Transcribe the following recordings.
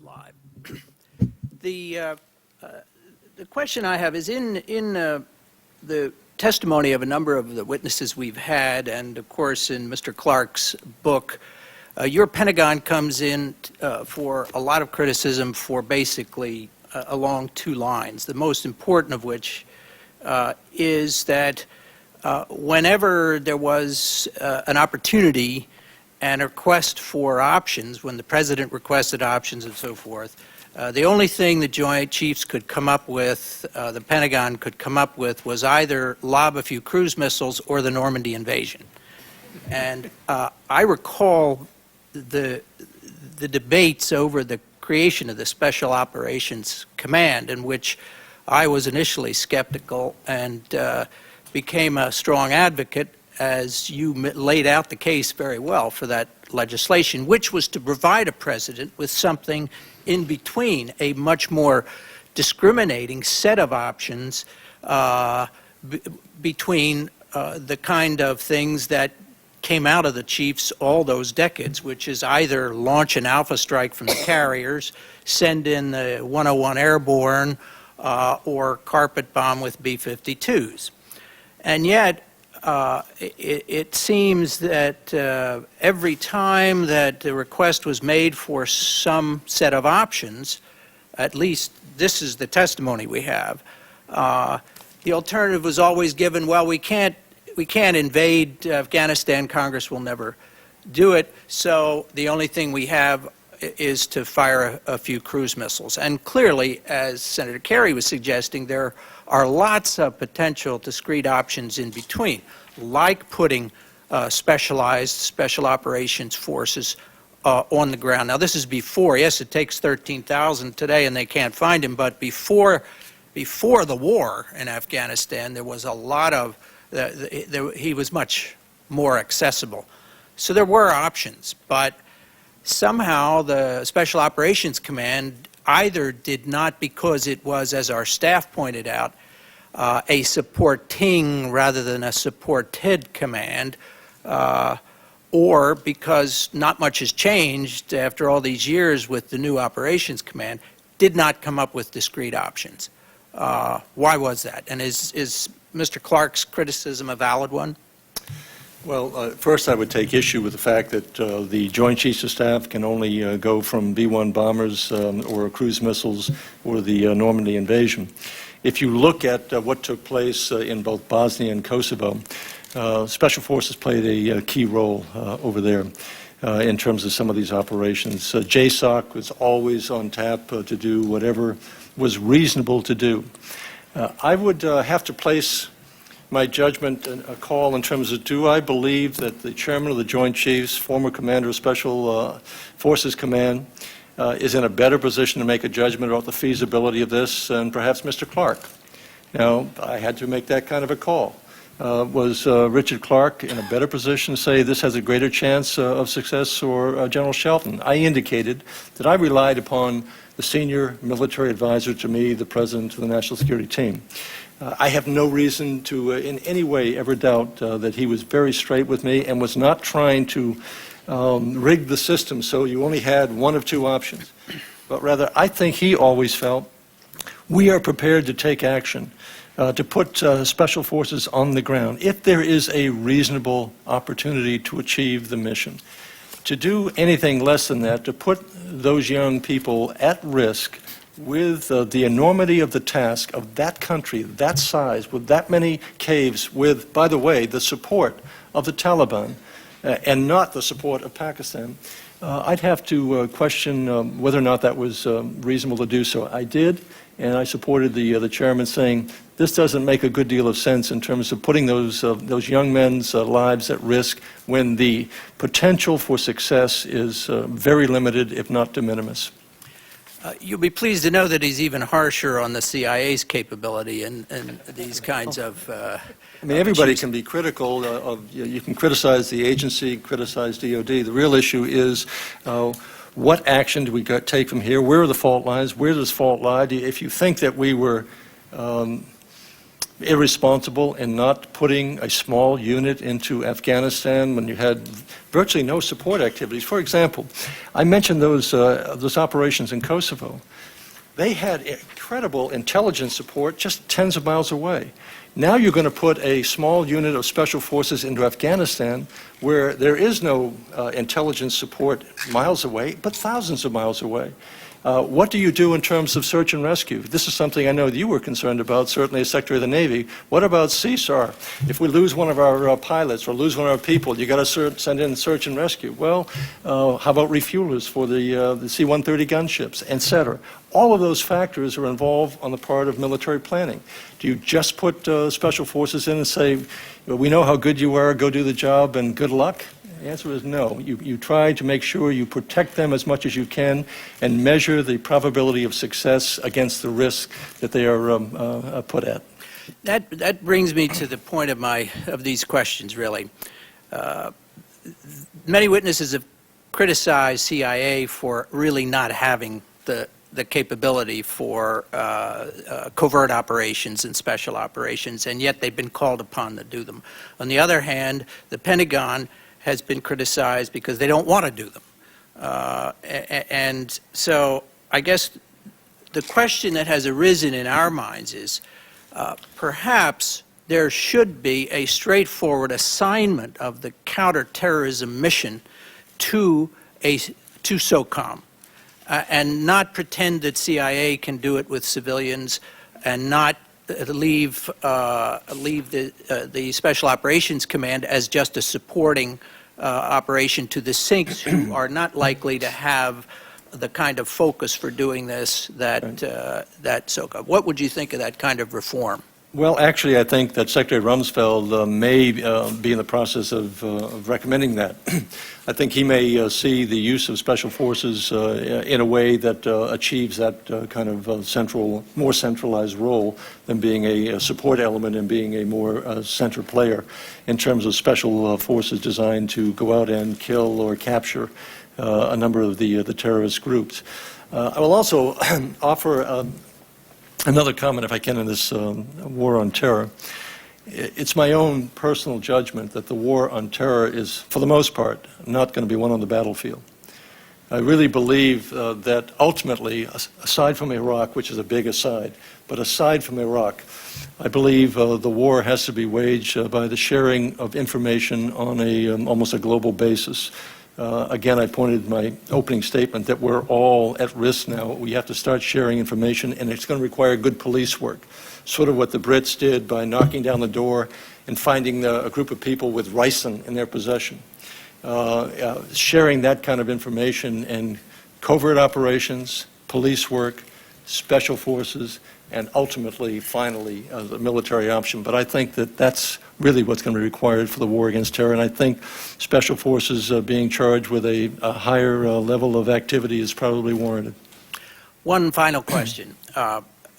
live. The question I have is in the testimony of a number of the witnesses we've had, and of course in Mr. Clark's book, your Pentagon comes in for a lot of criticism for basically along two lines, the most important of which is that whenever there was an opportunity and a request for options, when the President requested options and so forth, the only thing the Joint Chiefs could come up with, the Pentagon could come up with, was either lob a few cruise missiles or the Normandy invasion. And I recall the debates over the creation of the Special Operations Command, in which I was initially skeptical and became a strong advocate, as you laid out the case very well for that legislation, which was to provide a president with something in between, a much more discriminating set of options between the kind of things that came out of the chiefs all those decades, which is either launch an alpha strike from the carriers, send in the 101 airborne, or carpet bomb with B-52s. And yet, it seems that every time that the request was made for some set of options, at least this is the testimony we have, the alternative was always given, well, we can't invade Afghanistan, Congress will never do it, so the only thing we have is to fire a few cruise missiles. And clearly, as Senator Kerry was suggesting, there are lots of potential discrete options in between, like putting specialized special operations forces on the ground. Now, this is before, yes, it takes 13,000 today and they can't find him, but before the war in Afghanistan, there was a lot of, he was much more accessible. So there were options, but somehow the Special Operations Command either did not, because it was, as our staff pointed out, a supporting rather than a supported command, or because not much has changed after all these years with the new Operations Command, did not come up with discrete options. Why was that? And is Mr. Clark's criticism a valid one? Well, first I would take issue with the fact that the Joint Chiefs of Staff can only go from B-1 bombers or cruise missiles or the Normandy invasion. If you look at what took place in both Bosnia and Kosovo, Special Forces played a key role over there in terms of some of these operations. JSOC was always on tap to do whatever was reasonable to do. I would have to place my judgment a call in terms of, do I believe that the chairman of the Joint Chiefs, former commander of Special Forces Command, is in a better position to make a judgment about the feasibility of this than perhaps Mr. Clark? Now, I had to make that kind of a call. Was Richard Clark in a better position to say this has a greater chance of success, or General Shelton? I indicated that I relied upon the senior military advisor to me, the president of the National Security Team. I have no reason to in any way ever doubt that he was very straight with me and was not trying to rig the system so you only had one of two options. But rather, I think he always felt we are prepared to take action, to put special forces on the ground if there is a reasonable opportunity to achieve the mission. To do anything less than that, to put those young people at risk with the enormity of the task of that country, that size, with that many caves, with, by the way, the support of the Taliban and not the support of Pakistan, I'd have to question whether or not that was reasonable to do so. I did, and I supported the chairman saying this doesn't make a good deal of sense in terms of putting those young men's lives at risk when the potential for success is very limited, if not de minimis. You'll be pleased to know that he's even harsher on the CIA's capability and these kinds of I mean, everybody can be critical of, you can criticize the agency, criticize DOD. The real issue is what action do we take from here? Where are the fault lines? Where does fault lie? If you think that we were irresponsible in not putting a small unit into Afghanistan when you had virtually no support activities. For example, I mentioned those operations in Kosovo. They had incredible intelligence support just tens of miles away. Now you're going to put a small unit of special forces into Afghanistan where there is no intelligence support miles away, but thousands of miles away. What do you do in terms of search and rescue? This is something I know that you were concerned about, certainly as Secretary of the Navy. What about CSAR? If we lose one of our pilots or lose one of our people, you got to send in search and rescue. Well, how about refuelers for the C-130 gunships, et cetera? All of those factors are involved on the part of military planning. Do you just put special forces in and say, we know how good you are, go do the job, and good luck? The answer is no. You try to make sure you protect them as much as you can and measure the probability of success against the risk that they are put at. That brings me to the point of these questions, really. Many witnesses have criticized CIA for really not having the capability for covert operations and special operations, and yet they've been called upon to do them. On the other hand, the Pentagon has been criticized because they don't want to do them. And so I guess the question that has arisen in our minds is perhaps there should be a straightforward assignment of the counterterrorism mission to SOCOM and not pretend that CIA can do it with civilians and not leave the Special Operations Command as just a supporting operation to the SINCs, who are not likely to have the kind of focus for doing this that SOCOM. What would you think of that kind of reform? Well, actually, I think that Secretary Rumsfeld may be in the process of recommending that. I think he may see the use of special forces in a way that achieves that kind of more centralized role than being a support element and being a more center player in terms of special forces designed to go out and kill or capture a number of the terrorist groups. I will also offer another comment, if I can, in this war on terror. It's my own personal judgment that the war on terror is, for the most part, not going to be won on the battlefield. I really believe that ultimately, aside from Iraq, which is a big aside, but aside from Iraq, I believe the war has to be waged by the sharing of information on almost a global basis. Again, I pointed in my opening statement that we're all at risk now. We have to start sharing information, and it's going to require good police work, sort of what the Brits did by knocking down the door and finding a group of people with ricin in their possession. Sharing that kind of information and covert operations, police work, special forces, and ultimately, finally, the military option. But I think that that's really what's going to be required for the war against terror, and I think special forces being charged with a higher level of activity is probably warranted. One final question.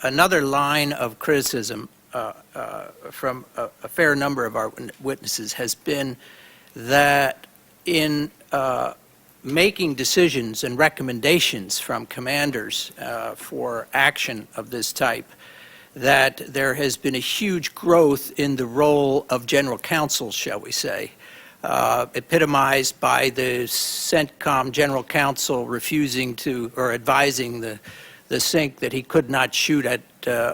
Another line of criticism from a fair number of our witnesses has been that in making decisions and recommendations from commanders for action of this type, that there has been a huge growth in the role of general counsel, shall we say, epitomized by the CENTCOM general counsel refusing to, or advising the SINC that he could not shoot at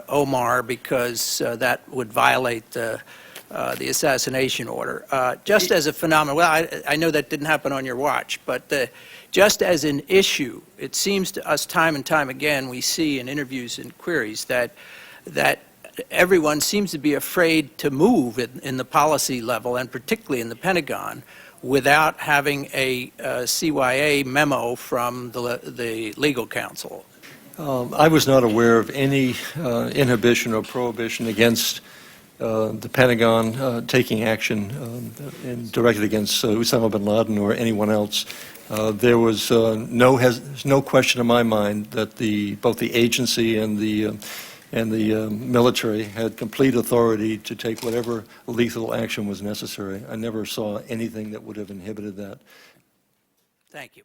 Omar because that would violate the assassination order. Just as a phenomenon, well, I know that didn't happen on your watch, but just as an issue, it seems to us time and time again, we see in interviews and queries that everyone seems to be afraid to move in the policy level, and particularly in the Pentagon, without having a CYA memo from the legal counsel. I was not aware of any inhibition or prohibition against the Pentagon taking action directed against Osama bin Laden or anyone else. There was no question in my mind that both the agency and the military had complete authority to take whatever lethal action was necessary. I never saw anything that would have inhibited that. Thank you.